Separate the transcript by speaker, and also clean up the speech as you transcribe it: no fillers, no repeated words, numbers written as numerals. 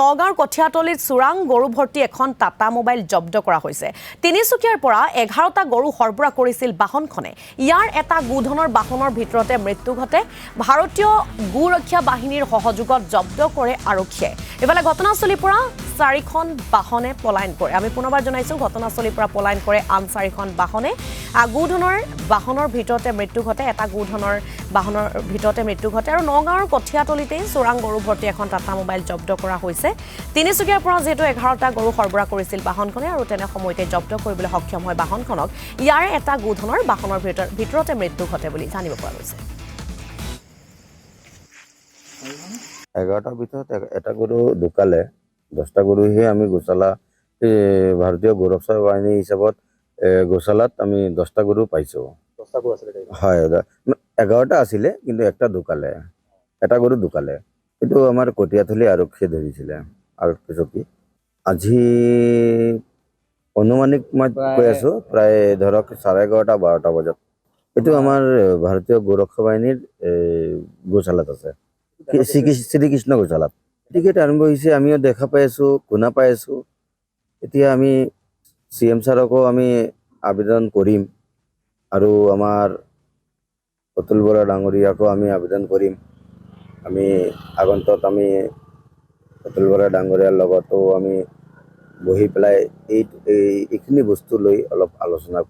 Speaker 1: নগাঁৱৰ কঠিয়াতলিত চোৰাং গৰু ভৰ্তি এখন টাটা মোবাইল জব্দ কৰা হৈছে। তিনিচুকীয়াৰ পৰা 11টা গৰু সৰবৰাহ কৰিছিল বাহনখনে। ইয়াৰ এটা গোধনৰ বাহনৰ ভিতৰতে মৃত্যু ঘটে। ভাৰতীয় গোৰক্ষা বাহিনীৰ সহযোগত জব্দ কৰে আৰক্ষীয়ে। ইফালে ঘটনাস্থলীৰ পৰা 4খন বাহনে পলায়ন কৰে। আমি পুনৰবাৰ জনাইছো ঘটনাস্থলীৰ পৰা পলায়ন কৰে আন 4খন বাহনে। গোধনৰ বাহনৰ ভিতৰতে মৃত্যু ঘটে। এটা গোধনৰ বাহনৰ ভিতৰতে মৃত্যু ঘটে আৰু নগাঁৱৰ কঠিয়াতলিতে চোৰাং গৰু ভৰ্তি এখন টাটা মোবাইল জব্দ কৰা হৈছে। তিনিচুকীয়াৰ পৰা যেহেতু 11টা গৰু সৰবৰাহ কৰিছিল বাহনখনে আৰু তেনে সময়তে জব্দ কৰিবলৈ সক্ষম হয় বাহনখনক। ইয়াৰ এটা গোধনৰ বাহনৰ ভিতৰতে মৃত্যু ঘটে বুলি জানিব পৰা গৈছে।
Speaker 2: 11টাৰ ভিতৰত এটা গৰু ঢুকালে, 10টা গৰুহে আমি গোশালা ভাৰতীয় গৌৰক্ষা বাহিনী হিচাপত গোশালাত আমি 10টা গৰু পাইছোঁ। হয়, 11টা আছিলে কিন্তু একটা ঢুকালে, এটা গৰু ঢুকালে। এইটো আমাৰ কঠিয়াতলি আৰক্ষীয়ে ধৰিছিলে, আৰক্ষী চকী। আজি অনুমানিক মই কৈ আছোঁ প্ৰায় ধৰক 11:30 12টা বজাত। এইটো আমাৰ ভাৰতীয় গৌৰক্ষা বাহিনীৰ গোশালাত আছে, শ্ৰীকৃষ্ণ গোশালাত। টিকেট আৰম্ভ হৈছে, আমিও দেখা পাই আছোঁ, শুনা পাই আছোঁ। এতিয়া আমি CM ছাৰকো আমি আবেদন কৰিম আৰু আমাৰ অতুল বৰা ডাঙৰীয়াকো আমি আবেদন কৰিম। আমি আগন্তক আমি অতুল বৰা ডাঙৰীয়াৰ লগতো আমি বহি পেলাই এইখিনি বস্তু লৈ অলপ আলোচনা